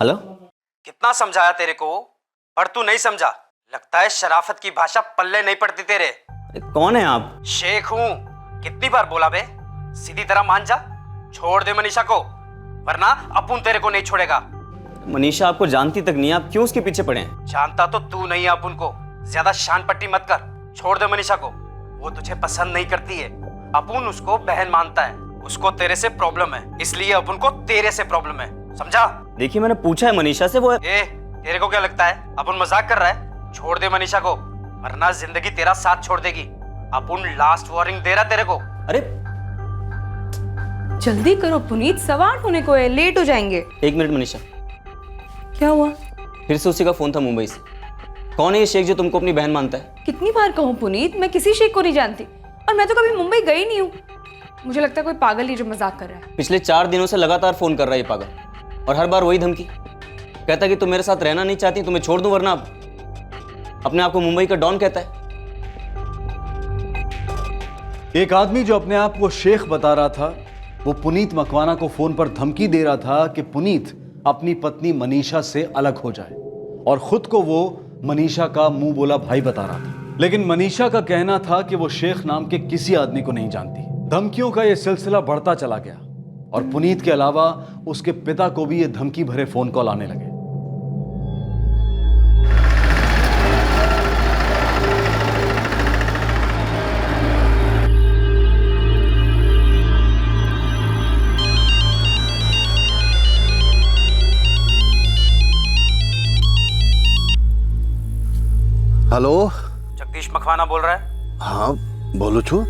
Hello. कितना समझाया तेरे को, पर तू नहीं समझा। लगता है शराफत की भाषा पल्ले नहीं पड़ती तेरे। कौन है आप? शेख हूँ। कितनी बार बोला बे, सीधी तरह मान जा, छोड़ दे मनीषा को, वरना अपुन तेरे को नहीं छोड़ेगा। मनीषा आपको जानती तक नहीं, आप क्यों उसके पीछे पड़े हैं? जानता तो तू नहीं है अपुन को, ज्यादा शान पट्टी मत कर। छोड़ दे मनीषा को, वो तुझे पसंद नहीं करती है। अपुन उसको बहन मानता है, उसको तेरे से प्रॉब्लम है, इसलिए अपुन को तेरे से प्रॉब्लम है, समझा? देखिए मैंने पूछा है मनीषा से, वो तेरे को क्या लगता है अपुन मजाक कर रहा है? छोड़ दे मनीषा को, वरना जिंदगी तेरा साथ छोड़ देगी। अपुन लास्ट वार्निंग दे रहा तेरे को। अरे जल्दी करो पुनीत, 8:15 होने को है, लेट हो जाएंगे। 1 मिनट मनीषा। क्या हुआ? फिर से उसी का फोन था मुंबई से। कौन है ये शेख जो तुमको अपनी बहन मानता है? कितनी बार कहूँ पुनीत, मैं किसी शेख को नहीं जानती, और मैं तो कभी मुंबई गई नहीं हूँ। मुझे लगता है कोई पागल ही जो मजाक कर रहा है। पिछले 4 दिनों से लगातार फोन कर रहा है ये पागल, और हर बार वही धमकी। कहता है कि तुम मेरे साथ रहना नहीं चाहती, तुम्हें छोड़ दूं, वरना अपने आप को मुंबई का डॉन कहता है। एक आदमी जो अपने आप को शेख बता रहा था, वो पुनीत मकवाना को फोन पर धमकी दे रहा था कि पुनीत अपनी पत्नी मनीषा से अलग हो जाए, और खुद को वो मनीषा का मुंह बोला भाई बता रहा था। लेकिन मनीषा का कहना था कि वो शेख नाम के किसी आदमी को नहीं जानती। धमकियों का ये सिलसिला बढ़ता चला गया, और पुनीत के अलावा उसके पिता को भी ये धमकी भरे फोन कॉल आने लगे। हेलो, जगदीश मखवाना बोल रहा है? हाँ बोलो छू,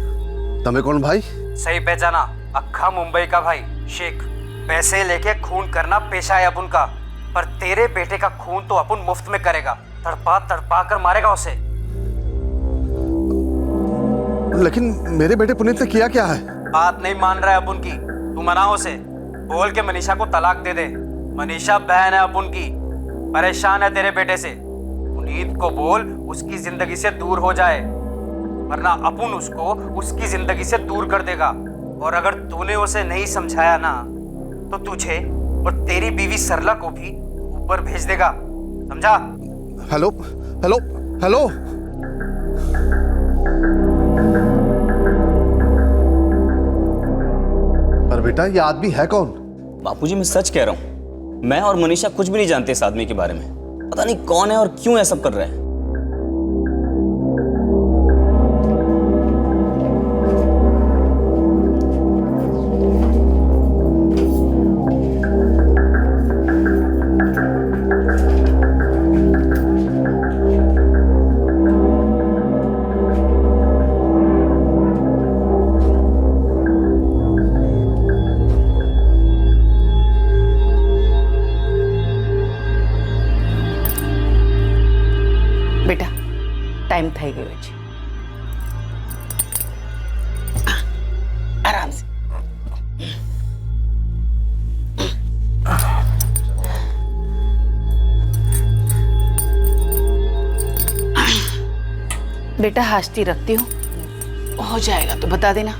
तमे कौन भाई? सही पहचाना, अक्खा मुंबई का भाई शेख। पैसे लेके खून करना पेशा है अपुन का, पर तेरे बेटे का खून तो अपुन मुफ्त में करेगा, तड़पा तड़पा कर मारेगा उसे। लेकिन मेरे बेटे पुनीत ने किया क्या है? बात नहीं मान रहा है अपुन की, तू मना उसे, बोल के मनीषा को तलाक दे दे। मनीषा बहन है अपुन की, परेशान है तेरे बेटे से। पुनीत को बोल उसकी जिंदगी से दूर हो जाए, वरना अपुन उसको उसकी जिंदगी से दूर कर देगा। और अगर तूने उसे नहीं समझाया ना, तो तुझे और तेरी बीवी सरला को भी ऊपर भेज देगा, समझा? हेलो हेलो हेलो, पर बेटा ये आदमी है कौन? बापूजी मैं सच कह रहा हूँ, मैं और मनीषा कुछ भी नहीं जानते इस आदमी के बारे में। पता नहीं कौन है और क्यों ये सब कर रहा है। बेटा टाइम થઈ ગયો છે, આરામ से। बेटा हाशती रखती हूँ, हो जाएगा तो बता देना।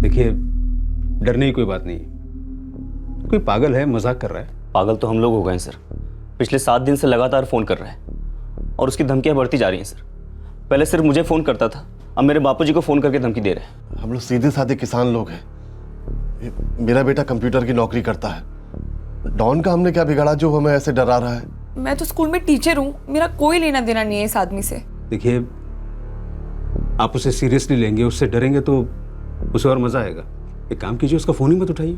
देखिए, डरने की कोई बात नहीं है। कोई पागल है, मजाक कर रहा है। पागल तो हम लोग हो गए हैं सर। पिछले 7 दिन से लगातार फोन कर रहा है, और उसकी धमकियां बढ़ती जा रही हैं सर। पहले सिर्फ मुझे फोन करता था, अब मेरे बापूजी को फोन करके धमकी दे रहे हैं। हम लोग सीधे साधे किसान लोग हैं, मेरा बेटा कंप्यूटर की नौकरी करता है। डॉन का हमने क्या बिगाड़ा जो हमें ऐसे डरा रहा है? मैं तो स्कूल में टीचर हूँ, मेरा कोई लेना देना नहीं है इस आदमी से। देखिए, आप उसे सीरियसली लेंगे, उससे डरेंगे तो उसे और मजा आएगा। एक काम कीजिए, उसका फोन ही मत उठाइए।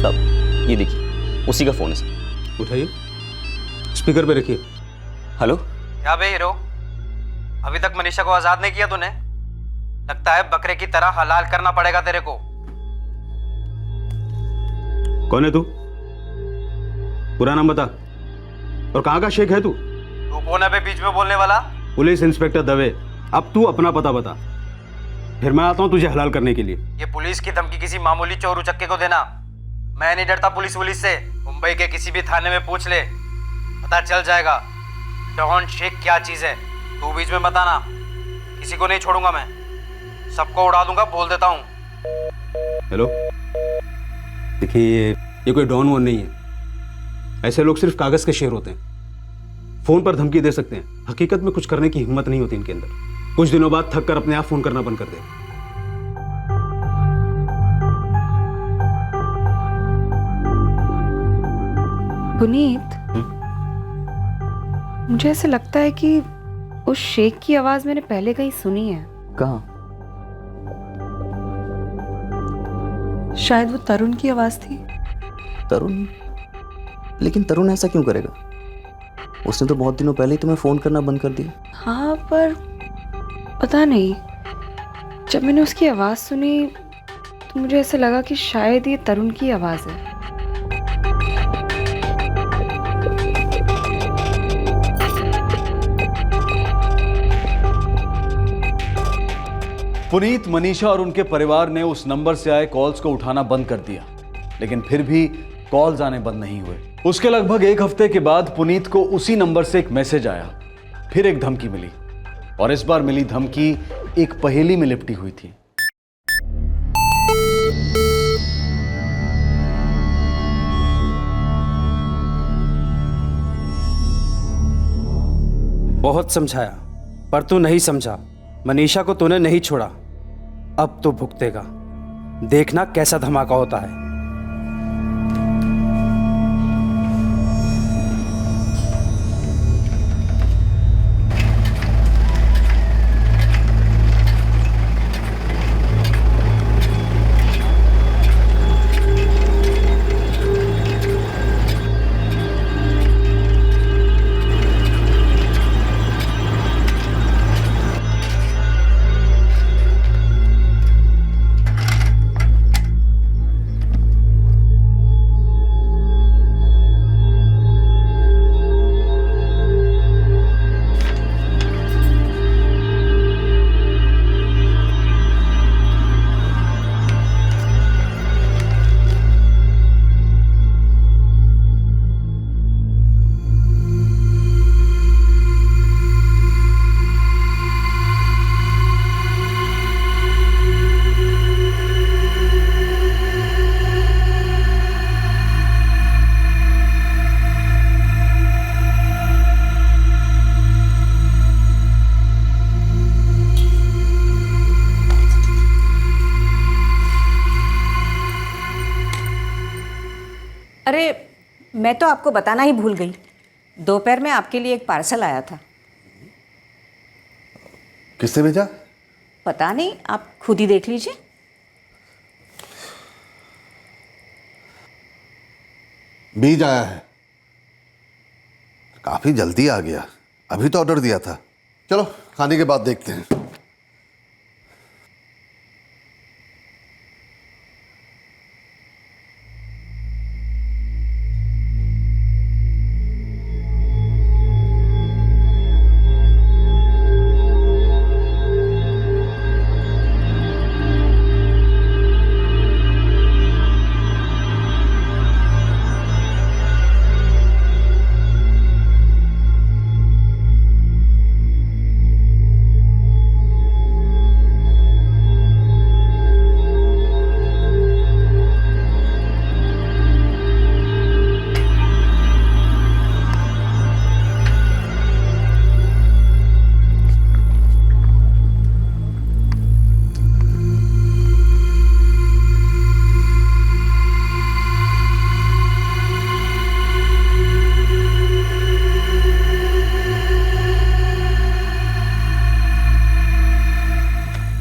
साहब ये देखिए, उसी का फोन है सर। उठाइए, स्पीकर पे रखिए। हेलो। क्या बे हीरो, अभी तक मनीषा को आजाद नहीं किया तूने? लगता है बकरे की तरह हलाल करना पड़ेगा तेरे को। कौन है तू? पूरा नाम बता, और कहाँ का शेख है तू? तू कौन है बे बीच में बोलने वाला? Police inspector Dave. अब तू अपना पता बता, फिर मैं आता हूँ तुझे हलाल करने के लिए। ये पुलिस की धमकी किसी मामूली चोर उचक्के को देना। मैं नहीं डरता पुलिस से। मुंबई के किसी भी थाने में पूछ ले, पता चल जाएगा डॉन शेख क्या चीज है। तू बीच में बताना, किसी को नहीं छोड़ूंगा मैं, सबको उड़ा दूंगा, बोल देता हूँ। हेलो, देखिए ये कोई डॉन वॉन नहीं है। ऐसे लोग सिर्फ कागज के शेर होते हैं, फोन पर धमकी दे सकते हैं, हकीकत में कुछ करने की हिम्मत नहीं होती इनके अंदर। कुछ दिनों बाद थक कर अपने आप फोन करना बंद कर दे। पुनीत, मुझे ऐसे लगता है कि उस शेख की आवाज मैंने पहले कहीं सुनी है। कहाँ? शायद वो तरुण की आवाज थी। तरुण? लेकिन तरुण ऐसा क्यों करेगा? उसने तो बहुत दिनों पहले ही तुम्हें फोन करना बंद कर दिया। हाँ, पर पता नहीं, जब मैंने उसकी आवाज सुनी तो मुझे ऐसा लगा कि शायद ये तरुण की आवाज है। पुनीत, मनीषा और उनके परिवार ने उस नंबर से आए कॉल्स को उठाना बंद कर दिया, लेकिन फिर भी कॉल्स आने बंद नहीं हुए। उसके लगभग एक हफ्ते के बाद पुनीत को उसी नंबर से एक मैसेज आया, फिर एक धमकी मिली, और इस बार मिली धमकी एक पहेली में लिपटी हुई थी। बहुत समझाया पर तू नहीं समझा। मनीषा को तूने नहीं छोड़ा, अब तो भुगतेगा। देखना कैसा धमाका होता है। अरे मैं तो आपको बताना ही भूल गई, दोपहर में आपके लिए एक पार्सल आया था। किससे भेजा? पता नहीं, आप खुद ही देख लीजिए। बीज आया है, काफी जल्दी आ गया। अभी तो ऑर्डर दिया था। चलो खाने के बाद देखते हैं।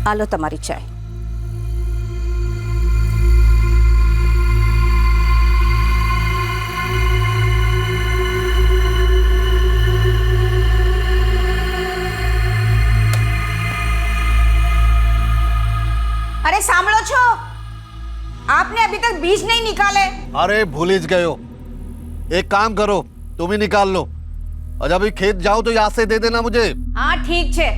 आ लो तुम्हारी चाय। अरे सांभळो छो, आपने अभी तक बीज नहीं निकाले। अरे भूल ही गए हो। एक काम करो, तुम ही निकाल लो और जब भी खेत जाओ तो याद से दे देना मुझे। हाँ ठीक छे।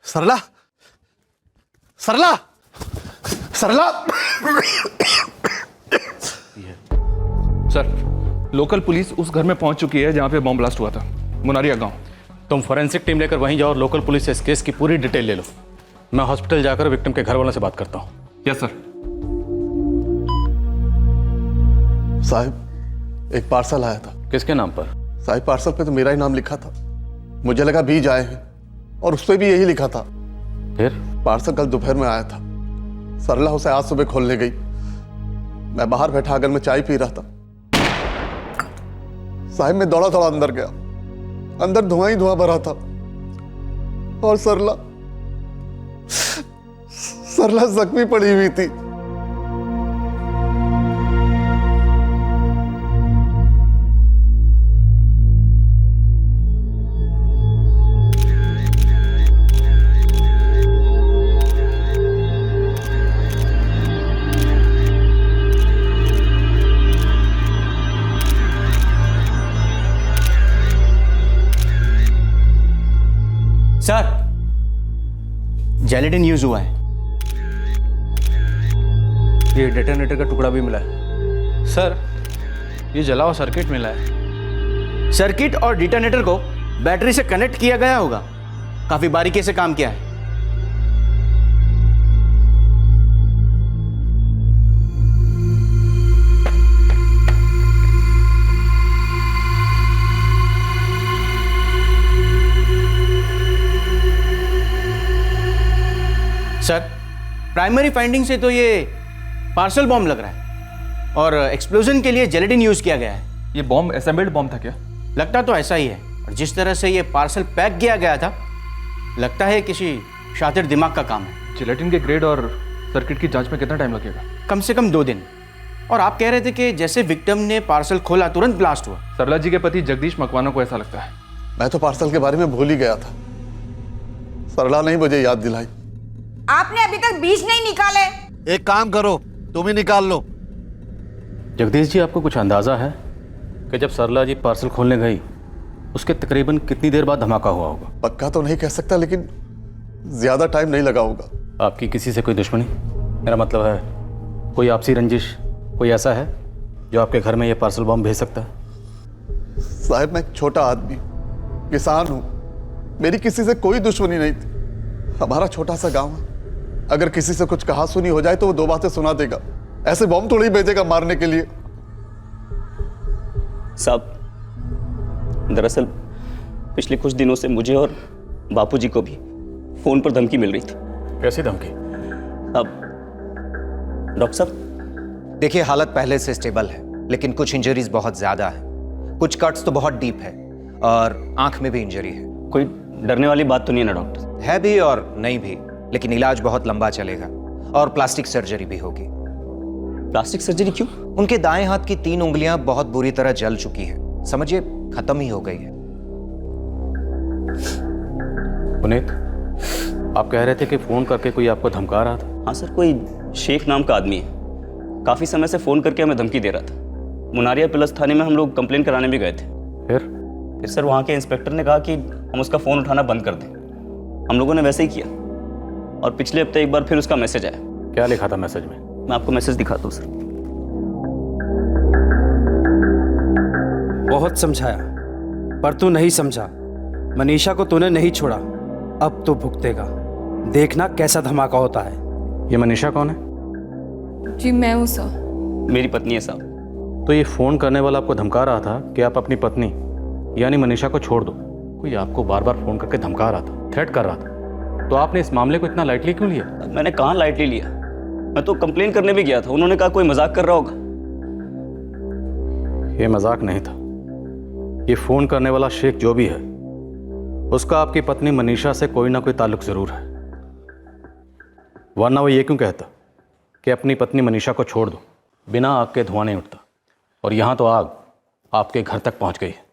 सरला, सरला, सरला। सर, लोकल पुलिस उस घर में पहुंच चुकी है जहां पे बॉम्ब ब्लास्ट हुआ था, मुनारिया गांव। तुम फोरेंसिक टीम लेकर वहीं जाओ और लोकल पुलिस से इस केस की पूरी डिटेल ले लो। मैं हॉस्पिटल जाकर विक्टिम के घर वालों से बात करता हूँ। Yes sir. साहब, एक पार्सल आया था। किसके नाम पर? साहब, पार्सल पे तो मेरा ही नाम लिखा था। मुझे लगा बीज आए हैं और उस पे भी यही लिखा था। फिर? पार्सल कल दोपहर में आया था। सरला उसे आज सुबह खोलने गई। मैं बाहर बैठा आंगन में चाय पी रहा था। साहब, मैं दौड़ा दौड़ा अंदर गया। अंदर धुआं ही धुआं भरा था और सरला जख्मी पड़ी हुई थी। सर, जेलेटिन यूज हुआ है। ये डेटोनेटर का टुकड़ा भी मिला है। सर, ये जला हुआ सर्किट मिला है। सर्किट और डिटोनेटर को बैटरी से कनेक्ट किया गया होगा। काफी बारीकी से काम किया है। सर, प्राइमरी फाइंडिंग से तो ये पार्सल बॉम्ब लग रहा है और एक्सप्लोजन के लिए जेलेटिन यूज किया गया है। ये बॉम्ब असेंबल्ड बॉम्ब था क्या? लगता तो ऐसा ही है, और जिस तरह से ये पार्सल पैक किया गया था, लगता है किसी शातिर दिमाग का काम है। जिलेटिन के ग्रेड और सर्किट की जांच में कितना टाइम लगेगा? कम से कम 2 दिन। और आप कह रहे थे कि जैसे विक्टिम ने पार्सल खोला तुरंत ब्लास्ट हुआ। सरला जी के पति जगदीश मकवाना को ऐसा लगता है। मैं तो पार्सल के बारे में भूल ही गया था। सरला ने मुझे याद दिलाई। आपने अभी तक बीज नहीं निकाले। एक काम करो, तुम ही निकाल लो। जगदीश जी, आपको कुछ अंदाजा है कि जब सरला जी पार्सल खोलने गई उसके तकरीबन कितनी देर बाद धमाका हुआ होगा? पक्का तो नहीं कह सकता, लेकिन ज्यादा टाइम नहीं लगा होगा। आपकी किसी से कोई दुश्मनी? मेरा मतलब है कोई आपसी रंजिश, कोई ऐसा है जो आपके घर में ये पार्सल बॉम्ब भेज सकता है? साहब, मैं एक छोटा आदमी, किसान हूं। मेरी किसी से कोई दुश्मनी नहीं थी। हमारा छोटा सा गांव है। अगर किसी से कुछ कहा सुनी हो जाए तो वो 2 बातें सुना देगा। ऐसे बॉम्ब थोड़ी भेजेगा मारने के लिए। साहब, दरअसल पिछले कुछ दिनों से मुझे और बापूजी को भी फोन पर धमकी मिल रही थी। कैसी धमकी? अब डॉक्टर साहब, देखिए, हालत पहले से स्टेबल है, लेकिन कुछ इंजरीज बहुत ज्यादा है। कुछ कट्स तो बहुत डीप है और आंख में भी इंजरी है। कोई डरने वाली बात तो नहीं है ना डॉक्टर? है भी और नहीं भी, लेकिन इलाज बहुत लंबा चलेगा और प्लास्टिक सर्जरी भी होगी। प्लास्टिक सर्जरी क्यों? उनके दाएं हाथ की 3 उंगलियां बहुत बुरी तरह जल चुकी हैं, समझिए खत्म ही हो गई है। पुनीत, आप कह रहे थे कि फ़ोन करके कोई आपको धमका रहा था। हाँ सर, कोई शेख नाम का आदमी है, काफ़ी समय से फ़ोन करके हमें धमकी दे रहा था। मुनारिया प्लस थाने में हम लोग कंप्लेन कराने भी गए थे। फिर सर वहाँ के इंस्पेक्टर ने कहा कि हम उसका फ़ोन उठाना बंद कर दें। हम लोगों ने वैसे ही किया और पिछले हफ्ते एक बार फिर उसका मैसेज आया। क्या लिखा था मैसेज में? मैं आपको मैसेज दिखाता हूँ सर। बहुत समझाया पर तू नहीं समझा। मनीषा को तूने नहीं छोड़ा, अब तो भुगतेगा। देखना कैसा धमाका होता है। ये मनीषा कौन है? जी मैं हूँ सर। मेरी पत्नी है साहब। तो ये फ़ोन करने वाला आपको धमका रहा था कि आप अपनी पत्नी यानी मनीषा को छोड़ दो। कोई आपको बार बार फ़ोन करके धमका रहा था, थ्रेट कर रहा था। तो आपने इस मामले को इतना लाइटली क्यों लिया? मैंने कहाँ लाइटली लिया, मैं तो कंप्लेन करने भी गया था। उन्होंने कहा कोई मजाक कर रहा होगा। ये मजाक नहीं था। ये फ़ोन करने वाला शेख जो भी है, उसका आपकी पत्नी मनीषा से कोई ना कोई ताल्लुक ज़रूर है, वरना वो ये क्यों कहता कि अपनी पत्नी मनीषा को छोड़ दो। बिना आग के धुआं नहीं उठता, और यहाँ तो आग आपके घर तक पहुँच गई है।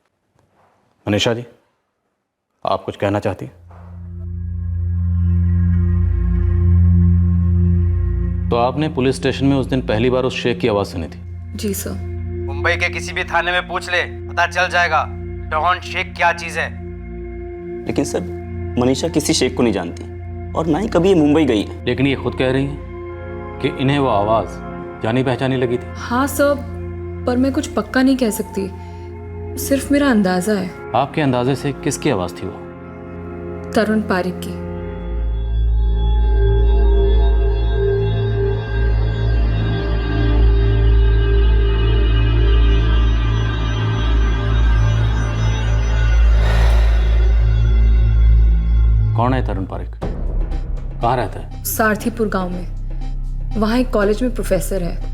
मनीषा जी, आप कुछ कहना चाहती हैं? तो आपने पुलिस स्टेशन में उस दिन पहली बार उस शेख की आवाज़ सुनी थी? जी सर। मुंबई के किसी भी थाने में पूछ ले, पता चल जाएगा डॉन शेख क्या चीज है। लेकिन सर मनीषा किसी शेख को नहीं जानती और ना ही कभी ये मुंबई गई है। लेकिन ये खुद कह रही हैं कि इन्हें वो आवाज़ जानी पहचानी लगी थी। हाँ सर, पर मैं कुछ पक्का नहीं कह सकती, सिर्फ मेरा अंदाजा है। आपके अंदाजे से किसकी आवाज़ थी वो? तरुण पारिक की। कौन है तरुण पारिक? कहाँ रहता है? सारथीपुर गांव में। वहाँ एक कॉलेज में प्रोफेसर है।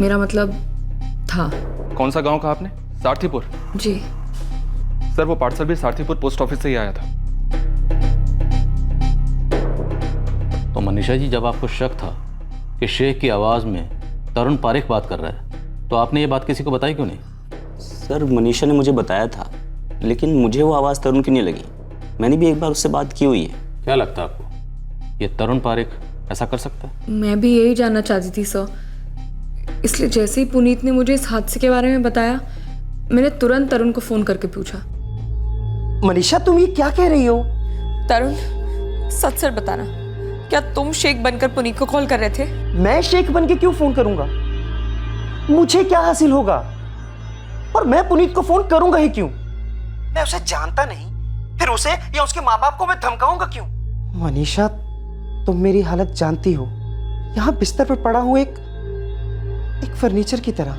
मेरा मतलब था। कौन सा गांव कहा आपने? सारथीपुर? जी सर वो पार्सल भी सारथीपुर पोस्ट ऑफिस से ही आया था। तो मनीषा जी, जब आपको शक था कि शेख की आवाज़ में तरुण पारिक बात कर रहा है, तो आपने ये बात किसी को बताई क्यों नहीं? सर मनीषा ने मुझे बताया था, लेकिन मुझे वो आवाज़ तरुण की नहीं लगी। मैंने भी एक बार उससे बात की हुई है। क्या लगता है आपको, ये तरुण पारिक ऐसा कर सकता है? मैं भी यही जानना चाहती थी सर, इसलिए जैसे ही पुनीत ने मुझे इस हादसे के बारे में बताया, मैंने तुरंत तरुण को फोन करके पूछा। मनीषा, तुम ये क्या कह रही हो? तरुण, सच सच बताना, क्या तुम शेख बनकर पुनीत को कॉल कर रहे थे? मैं शेख बन के क्यों फोन करूंगा? मुझे क्या हासिल होगा? और मैं पुनीत को फोन करूंगा ही क्यों? मैं उसे जानता नहीं, फिर उसे या उसके माँ बाप को मैं धमकाऊंगा क्यों? मनीषा, तुम मेरी हालत जानती हो। यहाँ बिस्तर पर पड़ा हूँ एक फर्नीचर की तरह।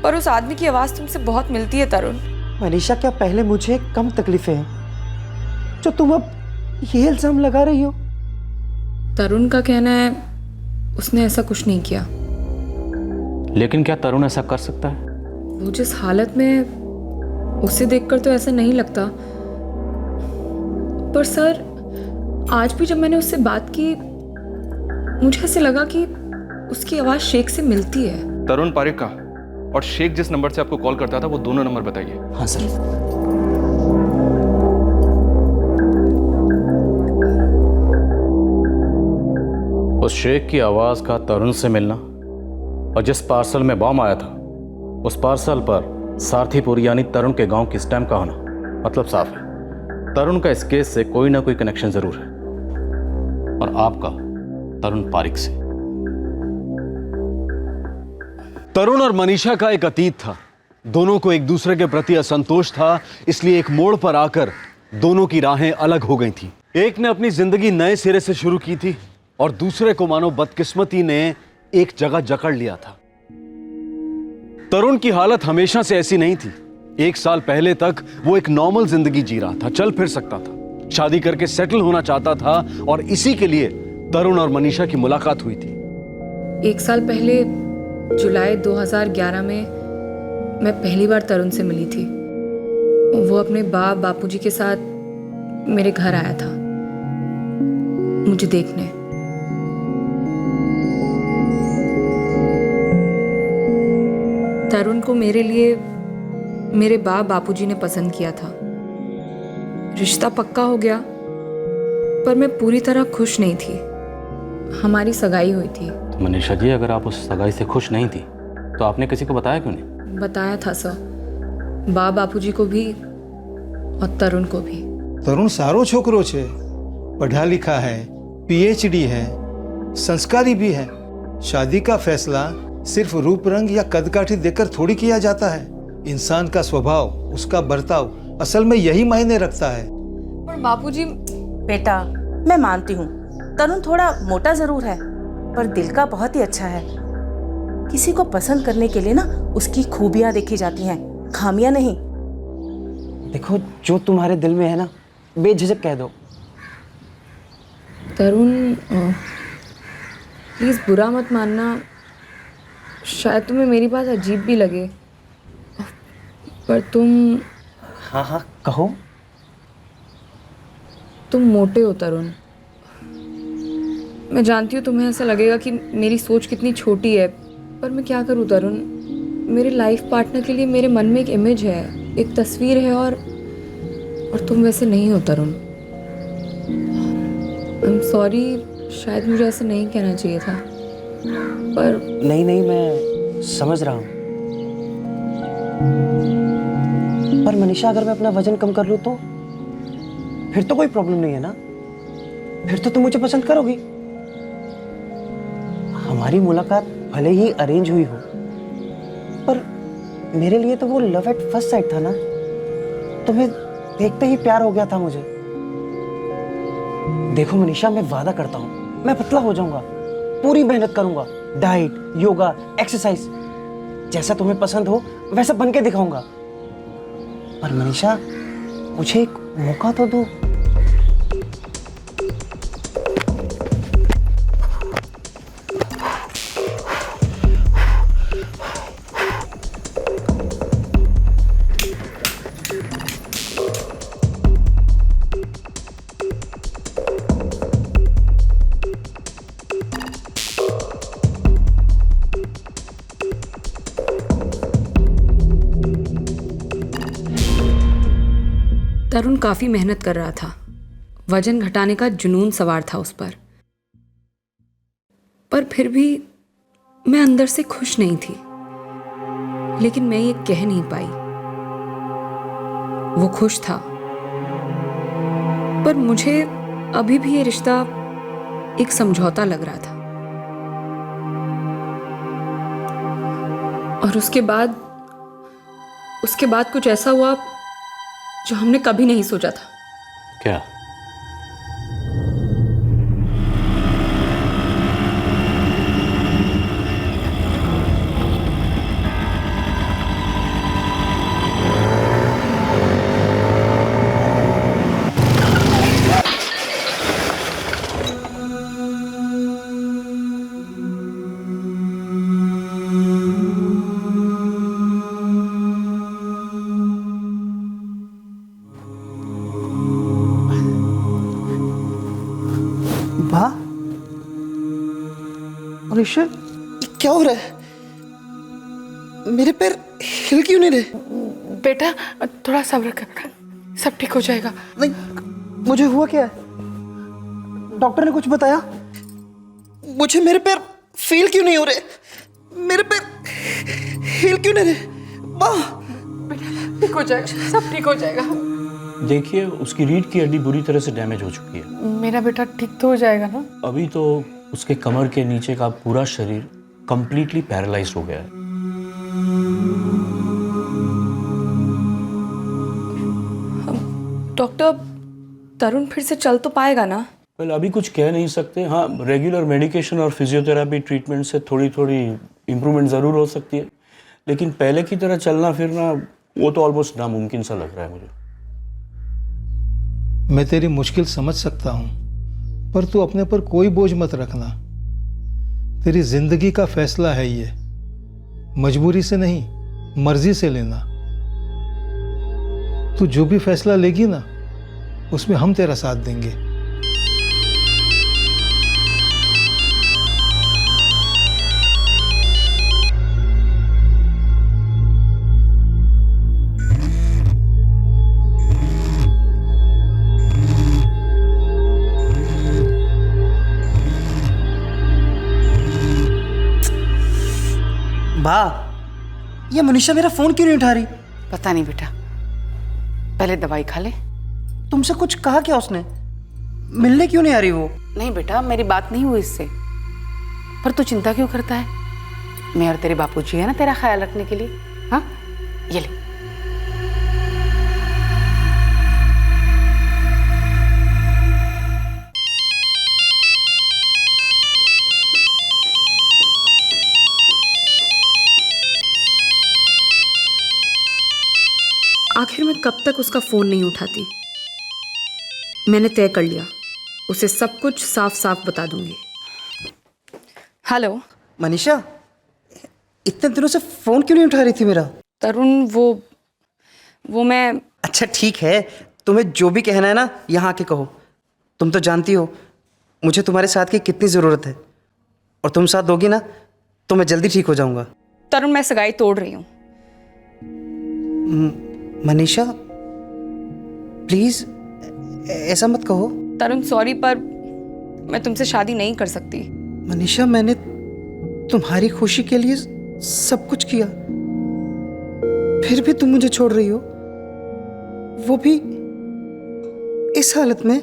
पर उस आदमी की आवाज तुमसे बहुत मिलती है तरुण। मनीषा, क्या पहले मुझे कम तकलीफें हैं जो तुम अब ये इल्जाम लगा रही हो? तरुण का कहना है उसने ऐसा कुछ नहीं किया। लेकिन क्या तरुण ऐसा कर सकता है? वो जिस हालत में, उसे देखकर तो ऐसा नहीं लगता। पर सर, आज भी जब मैंने उससे बात की, मुझे ऐसे लगा कि उसकी आवाज शेख से मिलती है। तरुण पारिक का और शेख जिस नंबर से आपको कॉल करता था, वो दोनों नंबर बताइए। हाँ सर। उस शेख की आवाज़ का तरुण से मिलना और जिस पार्सल में बॉम्ब आया था, उस पार्सल पर सारथीपुर यानी तरुण के गांव की स्टैम्प का होना, मतलब साफ है तरुण का इस केस से कोई ना कोई कनेक्शन जरूर है, और आपका तरुण पारिक से। तरुण और मनीषा का एक अतीत था। दोनों को एक दूसरे के प्रति असंतोष था, इसलिए एक मोड़ पर आकर दोनों की राहें अलग हो गई थी। एक ने अपनी जिंदगी नए सिरे से शुरू की थी और दूसरे को मानो बदकिस्मती ने एक जगह जकड़ लिया था। तरुण की हालत हमेशा से ऐसी नहीं थी। 1 साल पहले तक वो एक नॉर्मल जिंदगी जी रहा था, चल फिर सकता था, शादी करके सेटल होना चाहता था, और इसी के लिए तरुण और मनीषा की मुलाकात हुई थी। 1 साल पहले जुलाई 2011 में मैं पहली बार तरुण से मिली थी। वो अपने बापूजी के साथ मेरे घर आया था मुझे देखने। तरुण को मेरे लिए मेरे बापूजी ने पसंद किया था। रिश्ता पक्का हो गया, पर मैं पूरी तरह खुश नहीं थी। हमारी सगाई हुई थी। तो मनीषा जी, अगर आप उस सगाई से खुश नहीं थी तो आपने किसी को बताया क्यों नहीं? बताया था सर, बापूजी को भी और तरुण को भी। तरुण सारो छोकरो छे, पढ़ा लिखा है, पीएचडी है, संस्कारी भी है। शादी का फैसला सिर्फ रूप रंग या कदकाठी देखकर थोड़ी किया जाता है। इंसान का स्वभाव, उसका बर्ताव असल में यही मायने रखता है। पर बापूजी। बेटा, मैं मानती हूँ तरुण थोड़ा मोटा जरूर है, पर दिल का बहुत ही अच्छा है। किसी को पसंद करने के लिए ना उसकी खूबियां देखी जाती हैं, खामियां नहीं। देखो, जो तुम्हारे दिल में है ना, बेझिझक कह दो। तरुण, प्लीज़ बुरा मत मानना, शायद तुम्हें मेरी बात अजीब भी लगे, पर तुम। हाँ हाँ, कहो। तुम मोटे हो तरुण। मैं जानती हूँ तुम्हें ऐसा लगेगा कि मेरी सोच कितनी छोटी है, पर मैं क्या करूँ तरुण। मेरे लाइफ पार्टनर के लिए मेरे मन में एक इमेज है, एक तस्वीर है, और तुम वैसे नहीं हो तरुण। आई एम सॉरी, शायद मुझे ऐसा नहीं कहना चाहिए था, पर। नहीं नहीं, मैं समझ रहा हूँ। पर मनीषा, अगर मैं अपना वजन कम कर लूँ तो फिर तो कोई प्रॉब्लम नहीं है ना? फिर तो तुम मुझे पसंद करोगी। हमारी मुलाकात भले ही अरेंज हुई हो, पर मेरे लिए तो वो लव एट फर्स्ट साइट था ना। तुम्हें देखते ही प्यार हो गया था मुझे। देखो मनीषा, मैं वादा करता हूँ मैं पतला हो जाऊंगा, पूरी मेहनत करूंगा, डाइट, योगा, एक्सरसाइज, जैसा तुम्हें पसंद हो वैसा बन के दिखाऊंगा। पर मनीषा, मुझे एक मौका तो दो। तरुण काफ़ी मेहनत कर रहा था, वजन घटाने का जुनून सवार था उस पर फिर भी मैं अंदर से खुश नहीं थी। लेकिन मैं ये कह नहीं पाई। वो खुश था, पर मुझे अभी भी ये रिश्ता एक समझौता लग रहा था। और उसके बाद कुछ ऐसा हुआ जो हमने कभी नहीं सोचा था। क्या? ऋषभ, क्या हो रहा है? मेरे पैर हिल क्यों नहीं रहे? बेटा, थोड़ा सब्र कर, सब ठीक हो जाएगा। नहीं, मुझे हुआ क्या है? डॉक्टर ने कुछ बताया? मुझे मेरे पैर फील क्यों नहीं हो रहे? मेरे पैर हिल क्यों नहीं रहे? बेटा, ठीक हो जाएगा, सब ठीक हो जाएगा। देखिए, उसकी रीढ़ की हड्डी बुरी तरह से डैमेज हो चुकी है। मेरा बेटा ठीक तो हो जाएगा ना? अभी तो उसके कमर के नीचे का पूरा शरीर कंप्लीटली पैरालाइज हो गया है। डॉक्टर, तरुण फिर से चल तो पाएगा ना? वेल, अभी कुछ कह नहीं सकते। हाँ, रेगुलर मेडिकेशन और फिजियोथेरेपी ट्रीटमेंट से थोड़ी थोड़ी इम्प्रूवमेंट ज़रूर हो सकती है, लेकिन पहले की तरह चलना फिरना वो तो ऑलमोस्ट नामुमकिन सा लग रहा है मुझे। मैं तेरी मुश्किल समझ सकता हूँ, पर तू अपने पर कोई बोझ मत रखना। तेरी जिंदगी का फैसला है ये, मजबूरी से नहीं, मर्जी से लेना। तू जो भी फैसला लेगी ना, उसमें हम तेरा साथ देंगे। बा, ये मनीषा मेरा फोन क्यों नहीं उठा रही? पता नहीं बेटा, पहले दवाई खा ले। तुमसे कुछ कहा क्या उसने? मिलने क्यों नहीं आ रही वो? नहीं बेटा, मेरी बात नहीं हुई इससे। पर तू चिंता क्यों करता है? मैं और तेरे बापूजी है ना तेरा ख्याल रखने के लिए। हाँ, ये ले। आखिर मैं कब तक उसका फोन नहीं उठाती। मैंने तय कर लिया, उसे सब कुछ साफ साफ बता दूंगी। हेलो मनीषा, इतने दिनों से फोन क्यों नहीं उठा रही थी मेरा? तरुण, वो मैं... अच्छा ठीक है, तुम्हें जो भी कहना है ना यहाँ आके कहो। तुम तो जानती हो मुझे तुम्हारे साथ की कितनी ज़रूरत है, और तुम साथ दोगी ना तो मैं जल्दी ठीक हो जाऊंगा। तरुण, मैं सगाई तोड़ रही हूँ। मनीषा प्लीज ऐसा मत कहो। तरुण सॉरी, पर मैं तुमसे शादी नहीं कर सकती। मनीषा, मैंने तुम्हारी खुशी के लिए सब कुछ किया, फिर भी तुम मुझे छोड़ रही हो, वो भी इस हालत में।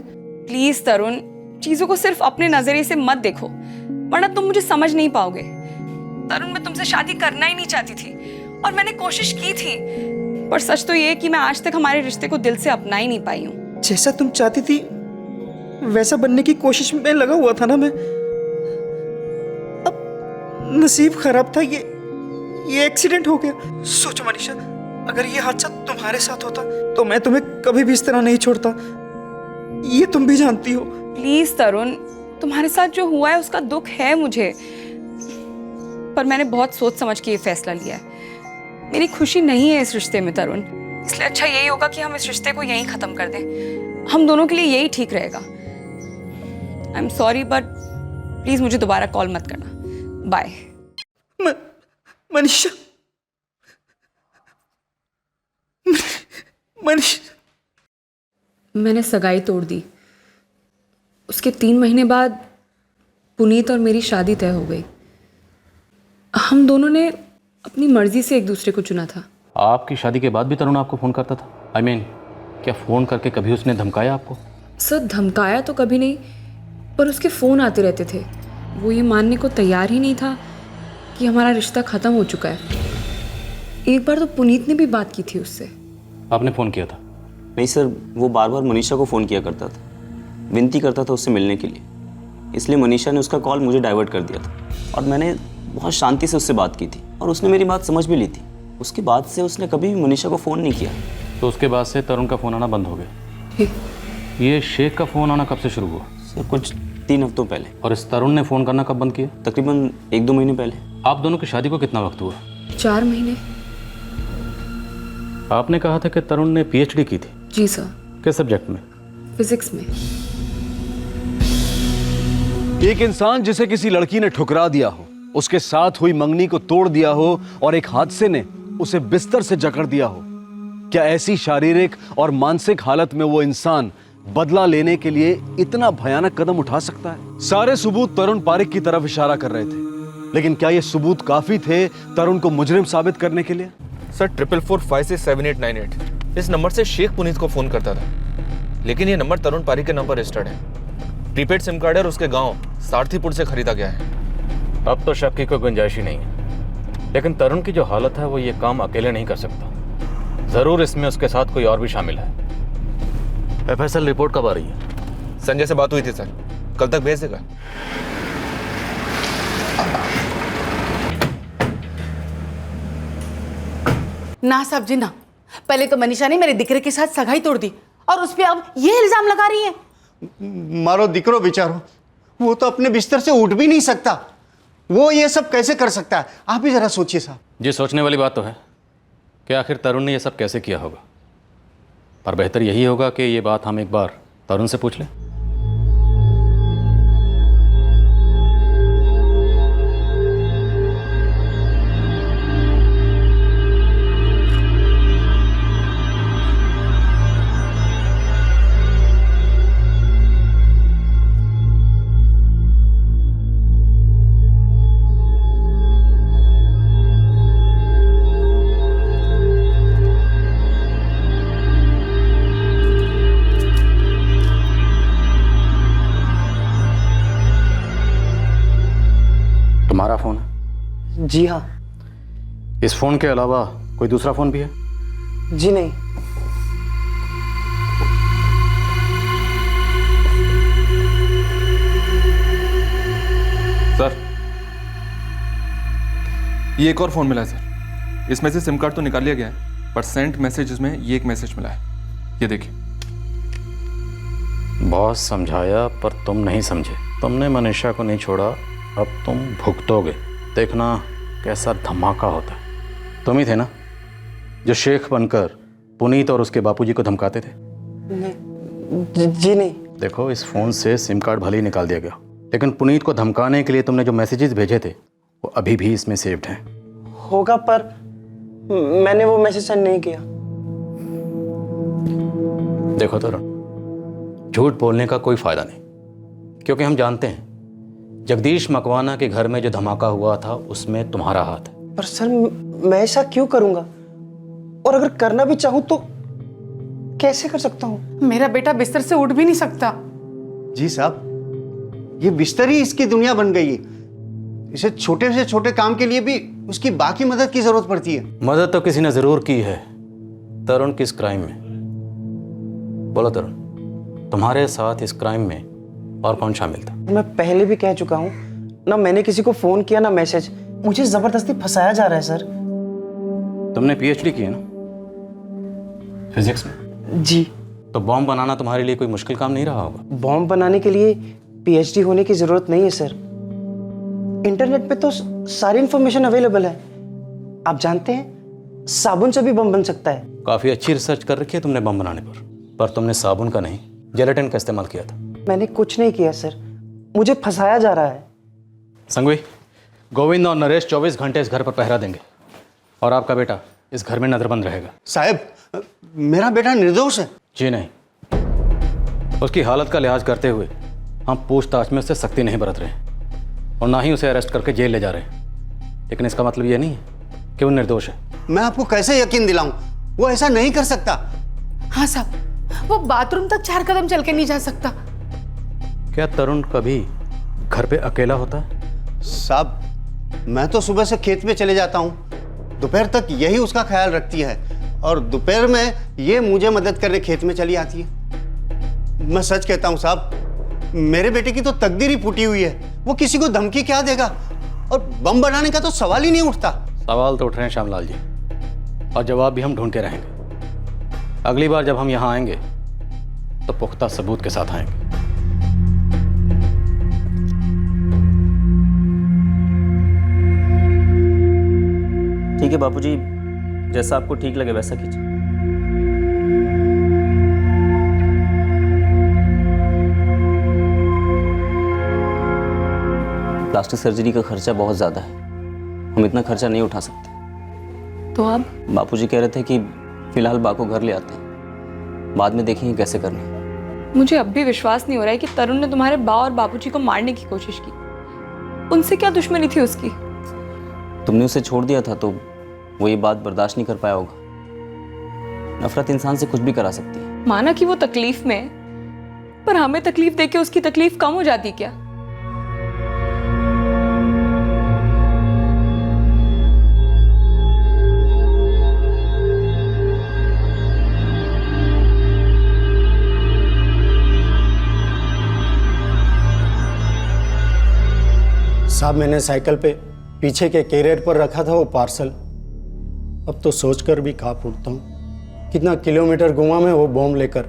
प्लीज तरुण, चीजों को सिर्फ अपने नजरिए से मत देखो, वरना तुम मुझे समझ नहीं पाओगे। तरुण, मैं तुमसे शादी करना ही नहीं चाहती थी, और मैंने कोशिश की थी, पर सच तो ये कि मैं आज तक हमारे रिश्ते को दिल से अपना ही नहीं पाई हूँ। जैसा तुम चाहती थी वैसा बनने की कोशिश में लगा हुआ था ना मैं। अब नसीब खराब था, ये एक्सीडेंट हो गया। सोचो मनीषा, अगर ये हादसा तुम्हारे साथ होता तो मैं तुम्हें कभी भी इस तरह नहीं छोड़ता, ये तुम भी जानती हो। प्लीज तरुण, तुम्हारे साथ जो हुआ है उसका दुख है मुझे, पर मैंने बहुत सोच समझ के ये फैसला लिया है। मेरी खुशी नहीं है इस रिश्ते में तरुण, इसलिए अच्छा यही होगा कि हम इस रिश्ते को यहीं खत्म कर दें। हम दोनों के लिए यही ठीक रहेगा। I am sorry, but please मुझे दोबारा कॉल मत करना। बाय। मनीषा, मैंने सगाई तोड़ दी। उसके 3 महीने बाद पुनीत और मेरी शादी तय हो गई। हम दोनों ने अपनी मर्जी से एक दूसरे को चुना था। आपकी शादी के बाद भी तरुण आपको फ़ोन करता था? I mean, क्या फ़ोन करके कभी उसने धमकाया आपको? सर, धमकाया तो कभी नहीं, पर उसके फ़ोन आते रहते थे। वो ये मानने को तैयार ही नहीं था कि हमारा रिश्ता ख़त्म हो चुका है। एक बार तो पुनीत ने भी बात की थी उससे। आपने फ़ोन किया था? नहीं सर, वो बार बार मनीषा को फ़ोन किया करता था, विनती करता था उससे मिलने के लिए, इसलिए मनीषा ने उसका कॉल मुझे डाइवर्ट कर दिया था, और मैंने बहुत शांति से उससे बात की थी, और उसने मेरी बात समझ भी ली थी। उसके बाद से उसने कभी भी मनीषा को फ़ोन नहीं किया। तो उसके बाद से तरुण का फ़ोन आना बंद हो गया। ये शेख का फ़ोन आना कब से शुरू हुआ? सर, कुछ 3 हफ्तों पहले। और इस तरुण ने फ़ोन करना कब बंद किया? तकरीबन 1-2 महीने पहले। आप दोनों की शादी को कितना वक्त हुआ? 4 महीने। आपने कहा था कि तरुण ने PhD की थी। जी सर। किस सब्जेक्ट में? फिजिक्स में। एक इंसान जिसे किसी लड़की ने ठुकरा दिया हो, उसके साथ हुई मंगनी को तोड़ दिया हो, और एक हादसे ने उसे बिस्तर से जकड़ दिया हो, क्या ऐसी शारीरिक और मानसिक हालत में वो इंसान बदला लेने के लिए इतना भयानक कदम उठा सकता है? सारे सबूत तरुण पारिक की तरफ इशारा कर रहे थे, लेकिन क्या ये सबूत काफी थे तरुण को मुजरिम साबित करने के लिए? सर, 444568 इस नंबर से शेख पुनीत को फोन करता था, लेकिन ये नंबर तरुण पारिक के नाम पर रजिस्टर्ड है। प्रीपेड सिम कार्ड है और उसके गांव सारथीपुर से खरीदा गया है। अब तो शक की कोई गुंजाइश ही नहीं है, लेकिन तरुण की जो हालत है वो ये काम अकेले नहीं कर सकता। जरूर इसमें उसके साथ कोई और भी शामिल है। FSL रिपोर्ट कब आ रही है? संजय से बात हुई थी सर, कल तक भेज देगा। ना साहब जी ना, पहले तो मनीषा ने मेरे दिकरे के साथ सगाई तोड़ दी, और उस पे अब ये इल्जाम लगा रही है। मारो दिकरो बेचारो, वो तो अपने बिस्तर से उठ भी नहीं सकता, वो ये सब कैसे कर सकता है? आप ही जरा सोचिए साहब। जी, सोचने वाली बात तो है कि आखिर तरुण ने ये सब कैसे किया होगा, पर बेहतर यही होगा कि ये बात हम एक बार तरुण से पूछ लें। जी हाँ। इस फ़ोन के अलावा कोई दूसरा फ़ोन भी है? जी नहीं। सर, ये एक और फ़ोन मिला है सर। इसमें से सिम कार्ड तो निकाल लिया गया है, पर सेंट मैसेजेस में ये एक मैसेज मिला है। ये देखिए। बहुत समझाया पर तुम नहीं समझे। तुमने मनीषा को नहीं छोड़ा, अब तुम भुगतोगे। देखना कैसा धमाका होता है। तुम ही थे ना जो शेख बनकर पुनीत और उसके बापूजी को धमकाते थे? जी नहीं। देखो, इस फ़ोन से सिम कार्ड भले ही निकाल दिया गया, लेकिन पुनीत को धमकाने के लिए तुमने जो मैसेजेस भेजे थे वो अभी भी इसमें सेव्ड हैं। होगा, पर मैंने वो मैसेज सेंड नहीं किया। देखो तरुण, झूठ बोलने का कोई फायदा नहीं, क्योंकि हम जानते हैं जगदीश मकवाना के घर में जो धमाका हुआ था उसमें तुम्हारा हाथ है। पर सर, मैं ऐसा क्यों करूंगा? और अगर करना भी चाहूं तो कैसे कर सकता हूं? मेरा बेटा बिस्तर से उठ भी नहीं सकता। जी साहब, ये बिस्तर ही इसकी दुनिया बन गई है। इसे छोटे से छोटे काम के लिए भी उसकी बाकी मदद की जरूरत पड़ती है। मदद तो किसी ने जरूर की है। तरुण, किस क्राइम में? बोलो तरुण, तुम्हारे साथ इस क्राइम में और कौन शामिल था? मैं पहले भी कह चुका हूं ना, मैंने किसी को फोन किया ना मैसेज। मुझे जबरदस्ती फंसाया जा रहा है सर। तुमने पीएचडी की है ना फिजिक्स में? जी। तो बॉम्ब बनाना तुम्हारे लिए कोई मुश्किल काम नहीं रहा होगा? बॉम्ब बनाने के लिए पीएचडी होने की जरूरत नहीं है सर। इंटरनेट पे तो सारी इंफॉर्मेशन अवेलेबल है। आप जानते हैं, साबुन से भी बम बन सकता है। काफी अच्छी रिसर्च कर रखी है तुमने बम बनाने पर तुमने साबुन का नहीं, जेलेटिन का इस्तेमाल किया था। मैंने कुछ नहीं किया सर, मुझे फंसाया जा रहा है। संघवी, गोविंद और नरेश 24 घंटे इस घर पर पहरा देंगे और आपका बेटा इस घर में नजरबंद रहेगा। साहब, मेरा बेटा निर्दोष है। जी नहीं, उसकी हालत का लिहाज करते हुए हम पूछताछ में उससे सख्ती नहीं बरत रहे और ना ही उसे अरेस्ट करके जेल ले जा रहे हैं, लेकिन इसका मतलब यह नहीं है कि वो निर्दोष है। मैं आपको कैसे यकीन दिलाऊं? वो ऐसा नहीं कर सकता। हाँ साहब, वो बाथरूम तक 4 कदम चल के नहीं जा सकता। क्या तरुण कभी घर पे अकेला होता है? साहब, मैं तो सुबह से खेत में चले जाता हूँ, दोपहर तक यही उसका ख्याल रखती है और दोपहर में ये मुझे मदद करने खेत में चली आती है। मैं सच कहता हूँ साहब, मेरे बेटे की तो तकदीर ही फूटी हुई है। वो किसी को धमकी क्या देगा? और बम बनाने का तो सवाल ही नहीं उठता। सवाल तो उठ रहे हैं श्यामलाल जी, और जवाब भी हम ढूंढते रहेंगे। अगली बार जब हम यहाँ आएंगे तो पुख्ता सबूत के साथ आएंगे। ठीक है बापूजी, जैसा आपको ठीक लगे वैसा कीजिए। प्लास्टिक सर्जरी का खर्चा बहुत ज़्यादा है, हम इतना खर्चा नहीं उठा सकते। तो अब बापूजी कह रहे थे कि फिलहाल बा को घर ले आते हैं, बाद में देखेंगे कैसे करना है। मुझे अब भी विश्वास नहीं हो रहा है कि तरुण ने तुम्हारे बा और बापूजी को मारने की कोशिश की। उनसे क्या दुश्मनी थी उसकी? तुमने उसे छोड़ दिया था तो वो ये बात बर्दाश्त नहीं कर पाया होगा। नफरत इंसान से कुछ भी करा सकती है। माना कि वो तकलीफ में है, पर हमें तकलीफ देके उसकी तकलीफ कम हो जाती क्या? साहब, मैंने साइकिल पे पीछे के कैरियर पर रखा था वो पार्सल। अब तो सोचकर भी कांप उठता हूँ, कितना किलोमीटर घुमा मैं वो बॉम्ब लेकर।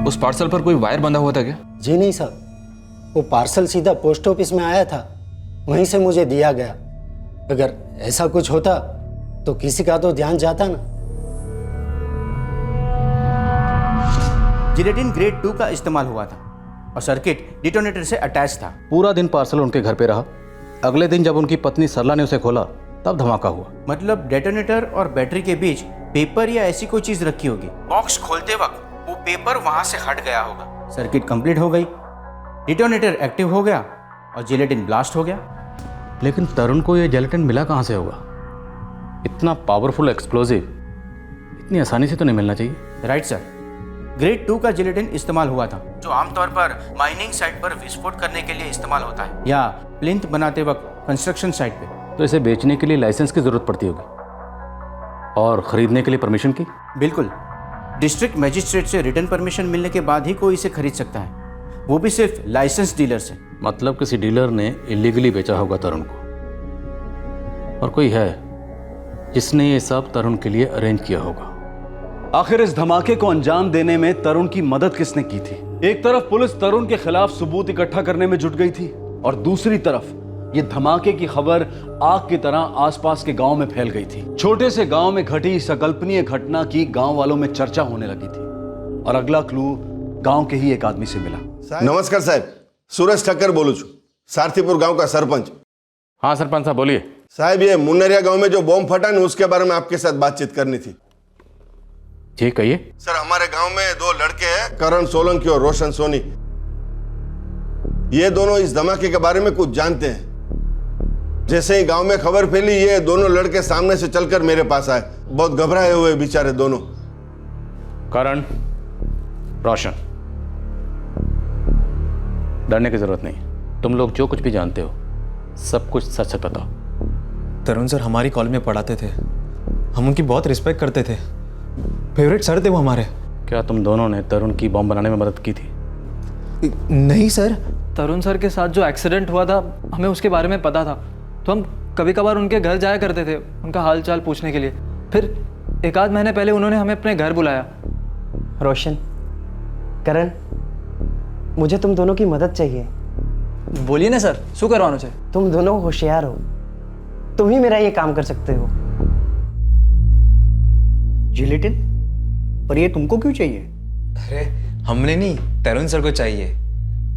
उस पार्सल पर कोई वायर बंधा हुआ था क्या? जी नहीं साहब, वो पार्सल सीधा पोस्ट ऑफिस में आया था, वहीं से मुझे दिया गया। अगर ऐसा कुछ होता तो किसी का तो ध्यान जाता ना। जिलेटिन ग्रेड 2 का इस्तेमाल हुआ था और सर्किट डिटोनेटर से अटैच था। पूरा दिन पार्सल उनके घर पे रहा। अगले दिन जब उनकी पत्नी सरला ने उसे खोला तब धमाका हुआ। मतलब डेटोनेटर और बैटरी के बीच पेपर या ऐसी कोई चीज रखी होगी। बॉक्स खोलते वक्त वो पेपर वहां से हट गया होगा। सर्किट कंप्लीट हो गई, डिटोनेटर एक्टिव हो गया और जिलेटिन ब्लास्ट हो गया। लेकिन तरुण को यह जिलेटिन मिला कहाँ से होगा? इतना पावरफुल एक्सप्लोजिव इतनी आसानी से तो नहीं मिलना चाहिए। राइट सर, ग्रेड 2 का जिलेटिन इस्तेमाल हुआ था, जो आमतौर पर माइनिंग साइट पर विस्फोट करने के लिए इस्तेमाल होता है या प्लिंथ बनाते वक्त कंस्ट्रक्शन साइट पे। तो इसे बेचने के लिए लाइसेंस की जरूरत पड़ती होगी और खरीदने के लिए परमिशन की? बिल्कुल, डिस्ट्रिक्ट मजिस्ट्रेट से रिटर्न परमिशन मिलने के बाद ही कोई इसे खरीद सकता है, वो भी सिर्फ लाइसेंस डीलर से। मतलब किसी डीलर ने इलीगली बेचा होगा तरुण को, और कोई है जिसने ये सब तरुण के लिए अरेंज किया होगा। आखिर इस धमाके को अंजाम देने में तरुण की मदद किसने की थी? एक तरफ पुलिस तरुण के खिलाफ सबूत इकट्ठा करने में जुट गई थी और दूसरी तरफ ये धमाके की खबर आग की तरह आसपास के गांव में फैल गई थी। छोटे से गांव में घटी इस अकल्पनीय घटना की गांव वालों में चर्चा होने लगी थी और अगला क्लू गांव के ही एक आदमी से मिला। नमस्कार साहब, सूरज ठक्कर बोलू छू, सारथीपुर गांव का सरपंच। हाँ सरपंच साहब बोलिए। साहब ये मुन्नरिया गांव में जो बॉम्ब फटा ना, उसके बारे में आपके साथ बातचीत करनी थी। जी कहिए। सर हमारे गांव में दो लड़के हैं, करण सोलंकी और रोशन सोनी। ये दोनों इस धमाके के बारे में कुछ जानते हैं। जैसे ही गांव में खबर फैली, ये दोनों लड़के सामने से चलकर मेरे पास आए। बहुत घबराए हुए बेचारे दोनों। करण, रोशन, डरने की जरूरत नहीं। तुम लोग जो कुछ भी जानते हो सब कुछ सच सच बताओ। तरुण सर हमारी कॉलेज में पढ़ाते थे, हम उनकी बहुत रिस्पेक्ट करते थे, फेवरेट सर थे वो हमारे। क्या तुम दोनों ने तरुण की बॉम्ब बनाने में मदद की थी? नहीं सर। तरुण सर के साथ जो एक्सीडेंट हुआ था, हमें उसके बारे में पता था, तो हम कभी कभार उनके घर जाया करते थे उनका हाल चाल पूछने के लिए। फिर एक आध महीने पहले उन्होंने हमें अपने घर बुलाया। रोशन, करण, मुझे तुम दोनों की मदद चाहिए। बोलिए ना सर, शू करवाना चाहिए? तुम दोनों होशियार हो, तुम ही मेरा ये काम कर सकते हो। जिलेटिन? पर ये तुमको क्यों चाहिए? अरे हमने नहीं, तरुण सर को चाहिए।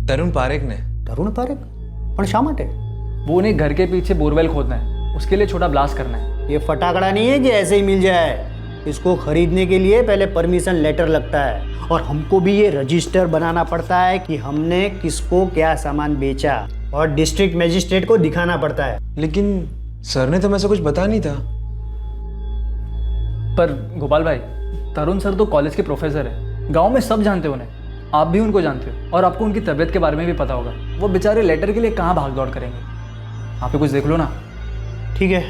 तरुण पारेख ने। तरुण पारेख? पर शा माटे? वो उन्हें घर के पीछे बोरवेल खोदना है, उसके लिए छोटा ब्लास्ट करना है। ये फटाकड़ा नहीं है कि ऐसे ही मिल जाए। इसको खरीदने के लिए पहले परमिशन लेटर लगता है और हमको भी ये रजिस्टर बनाना पड़ता है कि हमने किसको क्या सामान बेचा, और डिस्ट्रिक्ट मजिस्ट्रेट को दिखाना पड़ता है। लेकिन सर ने तो मैं से कुछ बताया नहीं था। पर गोपाल भाई, तरुण सर तो कॉलेज के प्रोफेसर है, गांव में सब जानते हो उन्हें, आप भी उनको जानते हो और आपको उनकी तबीयत के बारे में भी पता होगा। वो बेचारे लेटर के लिए कहाँ भाग दौड़ करेंगे? आप ही कुछ देख लो ना। ठीक है,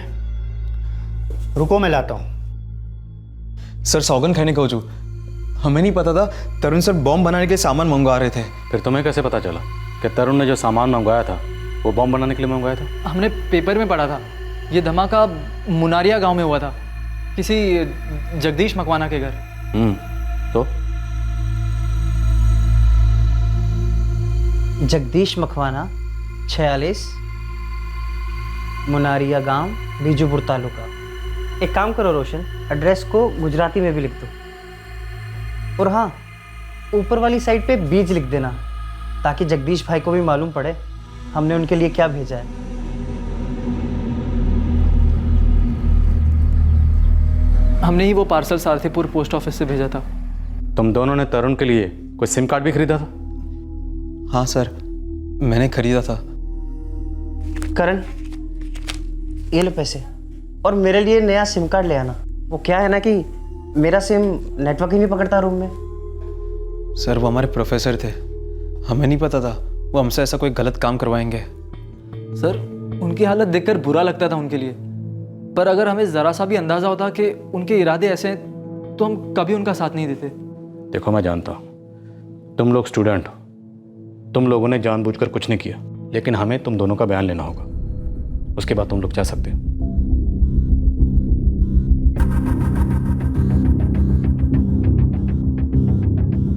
रुको मैं लाता हूँ। सर सौगन खाने को जो हमें नहीं पता था तरुण सर बॉम्ब बनाने के लिए सामान मंगवा रहे थे। फिर तुम्हें कैसे पता चला कि तरुण ने जो सामान मंगवाया था वो बॉम्ब बनाने के लिए मंगवाया था? हमने पेपर में पढ़ा था, ये धमाका मुनारिया गांव में हुआ था, किसी जगदीश मकवाना के घर। तो जगदीश मकवाना 46 मुनारिया गांव, बीजूपुर तालुका। एक काम करो रोशन, एड्रेस को गुजराती में भी लिख दो, और हाँ ऊपर वाली साइड पे बीज लिख देना ताकि जगदीश भाई को भी मालूम पड़े हमने उनके लिए क्या भेजा है। हमने ही वो पार्सल सारथीपुर पोस्ट ऑफिस से भेजा था। तुम दोनों ने तरुण के लिए कोई सिम कार्ड भी खरीदा था? हाँ सर, मैंने खरीदा था। करण, ये लो पैसे, और मेरे लिए नया सिम कार्ड ले आना। वो क्या है ना कि मेरा सिम नेटवर्क ही नहीं पकड़ता रूम में। सर वो हमारे प्रोफेसर थे, हमें नहीं पता था वो हमसे ऐसा कोई गलत काम करवाएंगे। सर उनकी हालत देखकर बुरा लगता था उनके लिए, पर अगर हमें ज़रा सा भी अंदाज़ा होता कि उनके इरादे ऐसे हैं तो हम कभी उनका साथ नहीं देते। देखो मैं जानता हूँ तुम लोग स्टूडेंट हो, तुम लोगों ने जानबूझकर कुछ नहीं किया, लेकिन हमें तुम दोनों का बयान लेना होगा, उसके बाद तुम लोग जा सकते हो।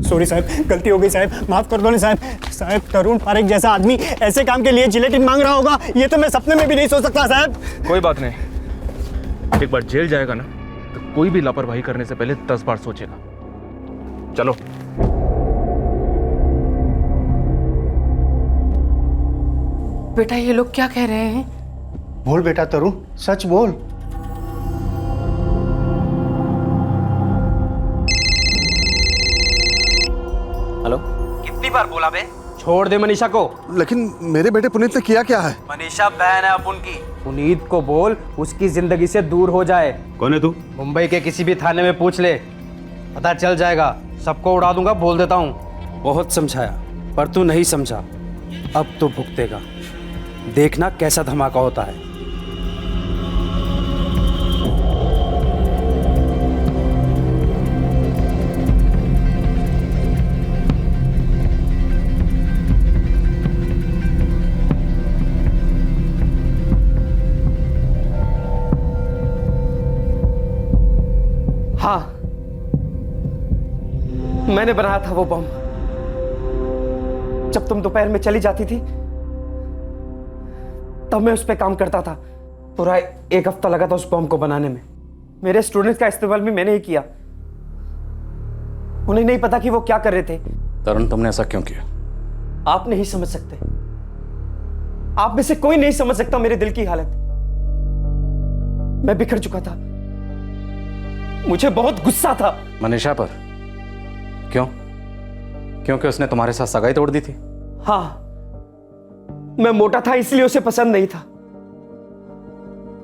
सॉरी साहब, गलती हो गई साहब, माफ कर दो ना साहब। साहब तरुण पारेख जैसा आदमी ऐसे काम के लिए जिलेटिन मांग रहा होगा, ये तो मैं सपने में भी नहीं सोच सकता साहब। कोई बात नहीं, एक बार जेल जाएगा ना तो कोई भी लापरवाही करने से पहले 10 बार सोचेगा। चलो। बेटा ये लोग क्या कह रहे हैं? बोल बेटा तरुण, सच बोल। हेलो, कितनी बार बोला बे? छोड़ दे मनीषा को। लेकिन मेरे बेटे पुनीत ने किया क्या है? मनीषा बहन है अब उनकी। पुनीत को बोल उसकी जिंदगी से दूर हो जाए। कौन है तू? मुंबई के किसी भी थाने में पूछ ले, पता चल जाएगा। सबको उड़ा दूंगा, बोल देता हूँ। बहुत समझाया पर तू नहीं समझा, अब तो भुगतेगा। देखना कैसा धमाका होता है। हाँ, मैंने बनाया था वो बम। जब तुम दोपहर में चली जाती थी तब मैं उस पर काम करता था। पूरा 1 हफ्ता लगा था उस बम को बनाने में। मेरे स्टूडेंट्स का इस्तेमाल भी मैंने ही किया। उन्हें नहीं पता कि वो क्या कर रहे थे। तरुण, तुमने ऐसा क्यों किया? आप नहीं समझ सकते। आप में से कोई नहीं समझ सकता मेरे दिल की हालत। मैं बिखर चुका था। मुझे बहुत गुस्सा था मनीषा पर। क्यों? क्योंकि उसने तुम्हारे साथ सगाई तोड़ दी थी? हाँ, मैं मोटा था इसलिए उसे पसंद नहीं था,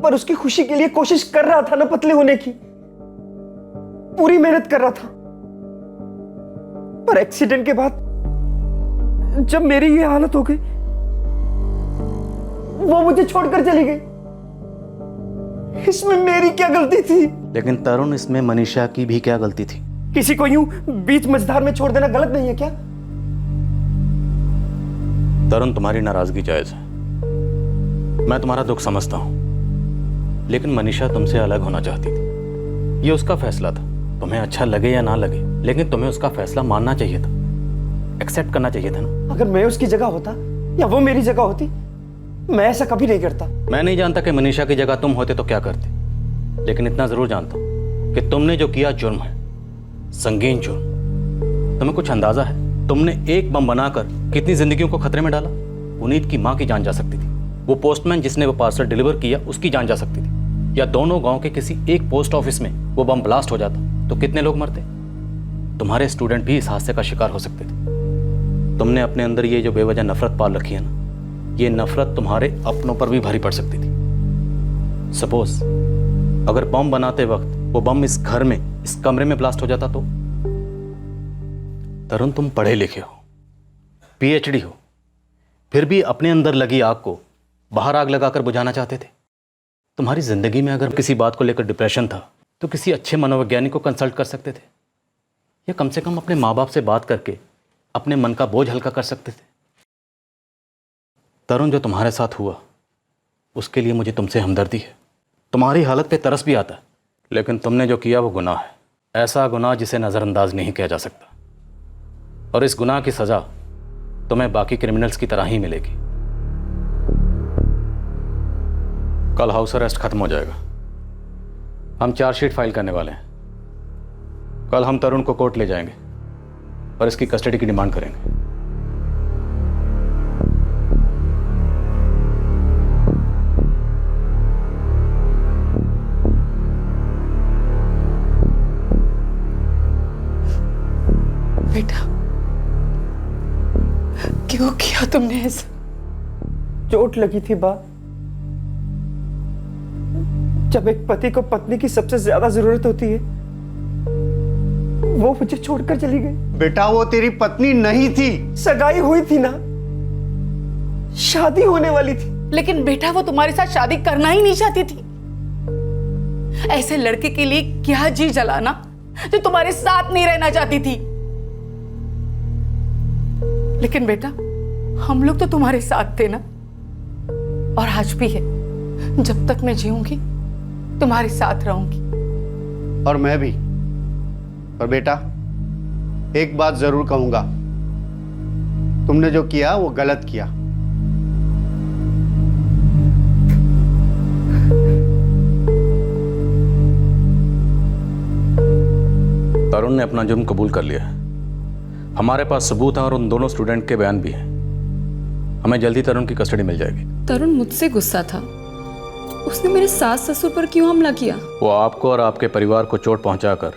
पर उसकी खुशी के लिए कोशिश कर रहा था ना पतले होने की। पूरी मेहनत कर रहा था। पर एक्सीडेंट के बाद जब मेरी ये हालत हो गई, वो मुझे छोड़कर चली गई। इसमें मेरी क्या गलती थी? लेकिन तरुण, इसमें मनीषा की भी क्या गलती थी? किसी को यूं बीच मझधार में छोड़ देना गलत नहीं है क्या? तरुण, तुम्हारी नाराजगी जायज है, मैं तुम्हारा दुख समझता हूं, लेकिन मनीषा तुमसे अलग होना चाहती थी। ये उसका फैसला था। तुम्हें अच्छा लगे या ना लगे, लेकिन तुम्हें उसका फैसला मानना चाहिए था, एक्सेप्ट करना चाहिए था ना। अगर मैं उसकी जगह होता या वो मेरी जगह होती, मैं ऐसा कभी नहीं करता। मैं नहीं जानता कि मनीषा की जगह तुम होते तो क्या करते, लेकिन इतना जरूर जानता हूं कि तुमने जो किया जुर्म है, संगीन जुर्म। तुम्हें कुछ अंदाजा है तुमने एक बम बनाकर कितनी जिंदगियों को खतरे में डाला? पुनीत की मां की जान जा सकती थी, वो पोस्टमैन जिसने वो पार्सल डिलीवर किया उसकी जान जा सकती थी, या दोनों गांव के किसी एक पोस्ट ऑफिस में वो बम ब्लास्ट हो जाता तो कितने लोग मरते? तुम्हारे स्टूडेंट भी इस हादसे का शिकार हो सकते थे। तुमने अपने अंदर ये जो बेवजह नफरत पाल रखी है ना, ये नफरत तुम्हारे अपनों पर भी भारी पड़ सकती थी। सपोज अगर बम बनाते वक्त वो बम इस घर में, इस कमरे में ब्लास्ट हो जाता तो? तरुण, तुम पढ़े लिखे हो, पीएचडी हो, फिर भी अपने अंदर लगी आग को बाहर आग लगाकर बुझाना चाहते थे। तुम्हारी जिंदगी में अगर किसी बात को लेकर डिप्रेशन था तो किसी अच्छे मनोवैज्ञानिक को कंसल्ट कर सकते थे, या कम से कम अपने माँ बाप से बात करके अपने मन का बोझ हल्का कर सकते थे। तरुण, जो तुम्हारे साथ हुआ उसके लिए मुझे तुमसे हमदर्दी है। तुम्हारी हालत पे तरस भी आता है, लेकिन तुमने जो किया वो गुनाह है, ऐसा गुनाह जिसे नज़रअंदाज नहीं किया जा सकता, और इस गुनाह की सज़ा तुम्हें बाकी क्रिमिनल्स की तरह ही मिलेगी। कल हाउस अरेस्ट खत्म हो जाएगा, हम चार्जशीट फाइल करने वाले हैं। कल हम तरुण को कोर्ट ले जाएंगे और इसकी कस्टडी की डिमांड करेंगे। बेटा, क्यों किया तुमने ऐसा? चोट लगी थी बा। जब एक पति को पत्नी की सबसे ज्यादा जरूरत होती है, वो मुझे छोड़कर चली गई। बेटा, वो तेरी पत्नी नहीं थी। सगाई हुई थी ना, शादी होने वाली थी। लेकिन बेटा, वो तुम्हारे साथ शादी करना ही नहीं चाहती थी। ऐसे लड़के के लिए क्या जी जलाना जो तुम्हारे साथ नहीं रहना चाहती थी। लेकिन बेटा, हम लोग तो तुम्हारे साथ थे ना, और आज भी है। जब तक मैं जीऊंगी तुम्हारे साथ रहूंगी। और मैं भी। पर बेटा, एक बात जरूर कहूंगा, तुमने जो किया वो गलत किया। तरुण ने अपना जुर्म कबूल कर लिया है, हमारे पास सबूत है और उन दोनों स्टूडेंट के बयान भी हैं। हमें जल्दी तरुण की कस्टडी मिल जाएगी। तरुण मुझसे गुस्सा था, उसने मेरे सास ससुर पर क्यों हमला किया? वो आपको और आपके परिवार को चोट पहुंचाकर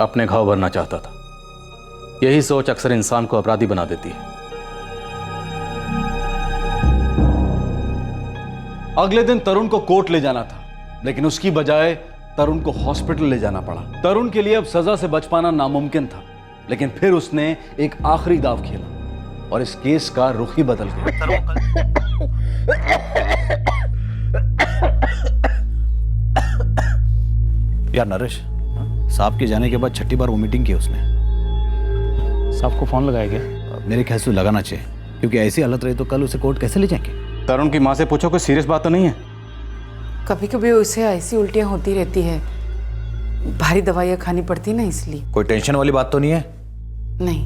अपने घाव भरना चाहता था। यही सोच अक्सर इंसान को अपराधी बना देती है। अगले दिन तरुण को कोर्ट ले जाना था, लेकिन उसकी बजाय तरुण को हॉस्पिटल ले जाना पड़ा। तरुण के लिए अब सजा से बच पाना नामुमकिन था, लेकिन फिर उसने एक आखिरी दाव खेला और इस केस का रुख ही बदल गया। यार नरेश, साहब के जाने के बाद छठी बार वो मीटिंग की उसने। साहब को फोन लगाया गया? मेरे ख्याल से लगाना चाहिए, क्योंकि ऐसी हालत रही तो कल उसे कोर्ट कैसे ले जाएंगे? तरुण की माँ से पूछो, कोई सीरियस बात तो नहीं है? कभी कभी उसे ऐसी उल्टियाँ होती रहती है, भारी दवाइयाँ खानी पड़ती ना, इसलिए। कोई टेंशन वाली बात तो नहीं है? नहीं।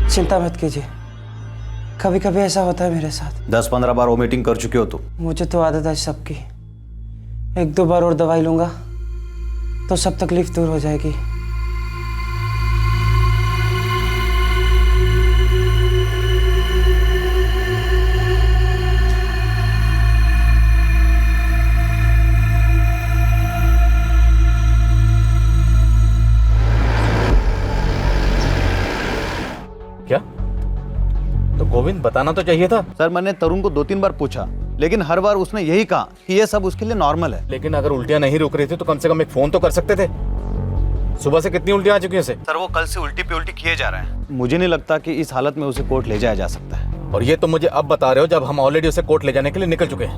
चिंता मत कीजिए, कभी कभी ऐसा होता है मेरे साथ। 10-15 बार वो मीटिंग कर चुके हो तुम। मुझे तो आदत है सबकी, 1-2 बार और दवाई लूंगा तो सब तकलीफ दूर हो जाएगी। क्या? तो गोविंद बताना तो चाहिए था। सर मैंने तरुण को 2-3 बार पूछा, लेकिन हर बार उसने यही कहा कि ये सब उसके लिए नॉर्मल है। लेकिन अगर उल्टियां नहीं रुक रही थी तो कम से कम एक फोन तो कर सकते थे। सुबह से कितनी उल्टियां आ चुकी हैं उसे? सर वो कल से उल्टी पे उल्टी किए जा रहे हैं। मुझे नहीं लगता कि इस हालत में उसे कोर्ट ले जाया जा सकता है। और ये तो मुझे अब बता रहे हो जब हम ऑलरेडी उसे कोर्ट ले जाने के लिए निकल चुके हैं।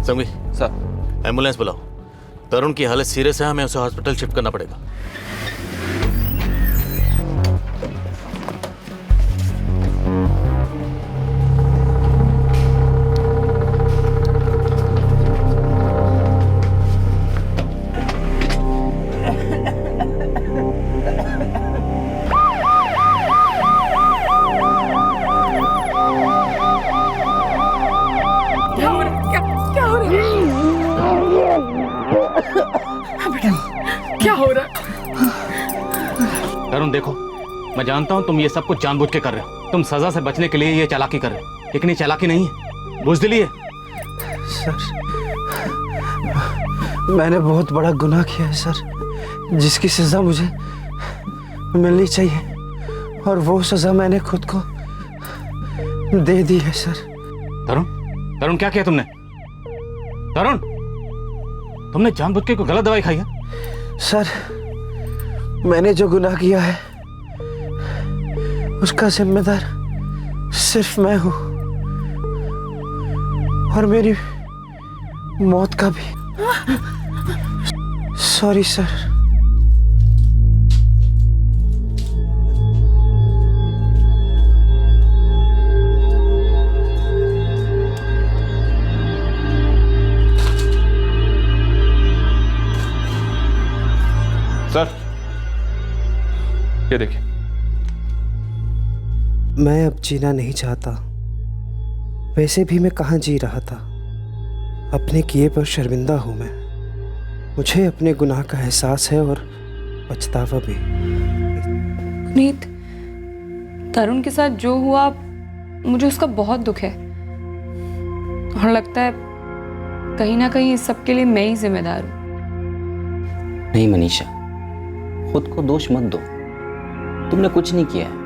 संघवी सर, एम्बुलेंस बुलाओ। तरुण की हालत सीरियस है, हमें उसे हॉस्पिटल शिफ्ट करना पड़ेगा। क्या हो रहा है? तरुण देखो, मैं जानता हूँ तुम ये सब कुछ जानबूझ के कर रहे हो। तुम सजा से बचने के लिए ये चालाकी कर रहे हो, लेकिन ये चालाकी नहीं है, बुज़दिली है। सर, मैंने बहुत बड़ा गुनाह किया है सर, जिसकी सजा मुझे मिलनी चाहिए, और वो सजा मैंने खुद को दे दी है सर। तरुण क्या किया तुमने? तरुण, तुमने जानबूझ के कोई गलत दवाई खाई है? सर, मैंने जो गुनाह किया है उसका जिम्मेदार सिर्फ मैं हूं, और मेरी मौत का भी। Sorry sir. सर, ये देखिए। मैं अब जीना नहीं चाहता, वैसे भी मैं कहाँ जी रहा था। अपने किए पर शर्मिंदा हूं मैं, मुझे अपने गुनाह का एहसास है और पछतावा भी। पुनीत, तरुण के साथ जो हुआ मुझे उसका बहुत दुख है, और लगता है कहीं ना कहीं इस सब के लिए मैं ही जिम्मेदार हूँ। नहीं मनीषा, खुद को दोष मत दो, तुमने कुछ नहीं किया है।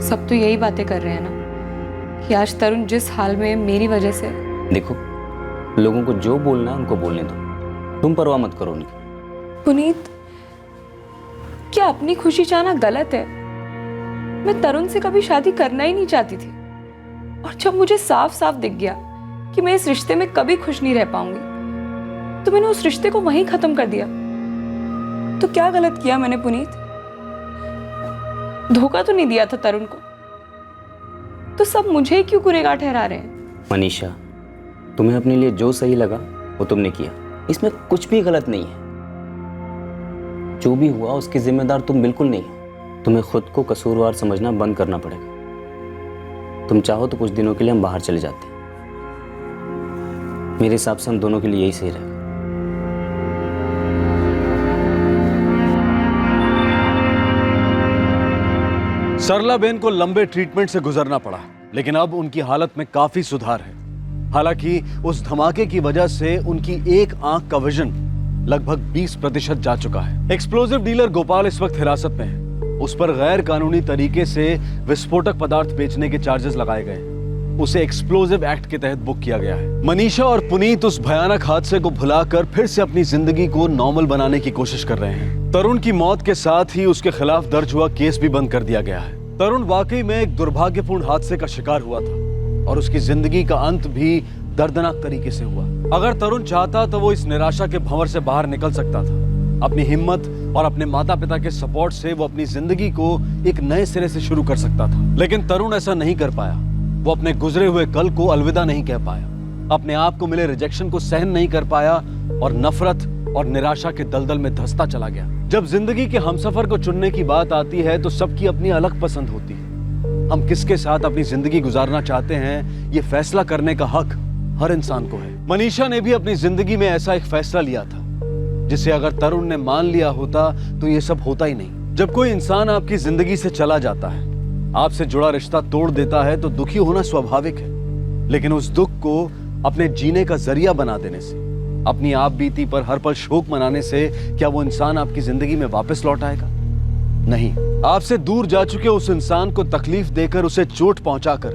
सब तो यही बातें कर रहे हैं ना कि आज तरुण जिस हाल में है मेरी वजह से। देखो, लोगों को जो बोलना है उनको बोलने दो, तुम परवाह मत करो उनकी। पुनीत, क्या अपनी खुशी चाहना गलत है? मैं तरुण से कभी शादी करना ही नहीं चाहती थी, और जब मुझे साफ साफ दिख गया कि मैं इस रिश्ते में कभी खुश नहीं रह पाऊंगी, तो मैंने उस रिश्ते को वहीं खत्म कर दिया। तो क्या गलत किया मैंने पुनीत? धोखा तो नहीं दिया था तरुण को, तो सब मुझे ही क्यों गुनहगार ठहरा रहे हैं? मनीषा, तुम्हें अपने लिए जो सही लगा वो तुमने किया, इसमें कुछ भी गलत नहीं है। जो भी हुआ उसकी जिम्मेदार तुम बिल्कुल नहीं हो। तुम्हें खुद को कसूरवार समझना बंद करना पड़ेगा। तुम चाहो तो कुछ दिनों के लिए हम बाहर चले जाते हैं, मेरे हिसाब से हम दोनों के लिए यही सही रहेगा। सरलाबेन को लंबे ट्रीटमेंट से गुजरना पड़ा, लेकिन अब उनकी हालत में काफी सुधार है। हालांकि उस धमाके की वजह से उनकी एक आंख का विजन लगभग 20% जा चुका है। एक्सप्लोजिव डीलर गोपाल इस वक्त हिरासत में है। उस पर गैर कानूनी तरीके से विस्फोटक पदार्थ बेचने के चार्जेस लगाए गए। उसे एक्सप्लोजिव एक्ट के तहत बुक किया गया है। मनीषा और पुनीत उस भयानक हादसे को भुलाकर फिर से अपनी जिंदगी को नॉर्मल बनाने की कोशिश कर रहे हैं। तरुण की मौत के साथ ही उसके खिलाफ दर्ज हुआ केस भी बंद कर दिया गया है। तरुण वाकई में एक दुर्भाग्यपूर्ण हादसे का शिकार हुआ था और उसकी जिंदगी का अंत भी दर्दनाक तरीके से हुआ। अगर तरुण चाहता तो वो इस निराशा के भंवर से बाहर निकल सकता था। अपनी हिम्मत और अपने माता पिता के सपोर्ट से वो अपनी जिंदगी को एक नए सिरे से शुरू कर सकता था, लेकिन तरुण ऐसा नहीं कर पाया। वो अपने गुजरे हुए कल को अलविदा नहीं कह पाया, अपने आप को मिले रिजेक्शन को सहन नहीं कर पाया और नफरत और निराशा के दलदल में धंसता चला गया। जब जिंदगी के हमसफर को चुनने की बात आती है तो सबकी अपनी अलग पसंद होती है। हम किसके साथ अपनी जिंदगी गुजारना चाहते हैं, ये फैसला करने का हक हर इंसान को है। मनीषा ने भी अपनी जिंदगी में ऐसा एक फैसला लिया था जिसे अगर तरुण ने मान लिया होता तो ये सब होता ही नहीं। जब कोई इंसान आपकी जिंदगी से चला जाता है, आपसे जुड़ा रिश्ता तोड़ देता है, तो दुखी होना स्वाभाविक है, लेकिन उस दुख को अपने जीने का जरिया बना देने से, अपनी आप बीती पर हर पल शोक मनाने से क्या वो इंसान आपकी जिंदगी में वापस लौट आएगा? नहीं। आपसे दूर जा चुके उस इंसान को तकलीफ देकर, उसे चोट पहुंचाकर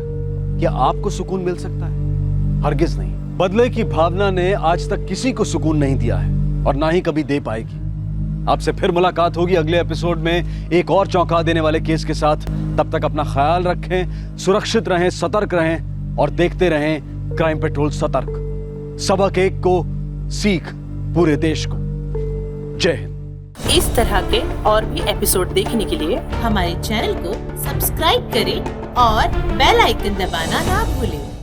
क्या आपको सुकून मिल सकता है? हरगिज नहीं। बदले की भावना ने आज तक किसी को सुकून नहीं दिया है और ना ही कभी दे पाएगी। आपसे फिर मुलाकात होगी अगले एपिसोड में एक और चौंका देने वाले केस के साथ। तब तक अपना ख्याल रखें, सुरक्षित रहें, सतर्क रहें और देखते रहें क्राइम पेट्रोल सतर्क। सबक एक को, सीख पूरे देश को। जय हिंद। इस तरह के और भी एपिसोड देखने के लिए हमारे चैनल को सब्सक्राइब करें और बेल आइकन दबाना ना भूलें।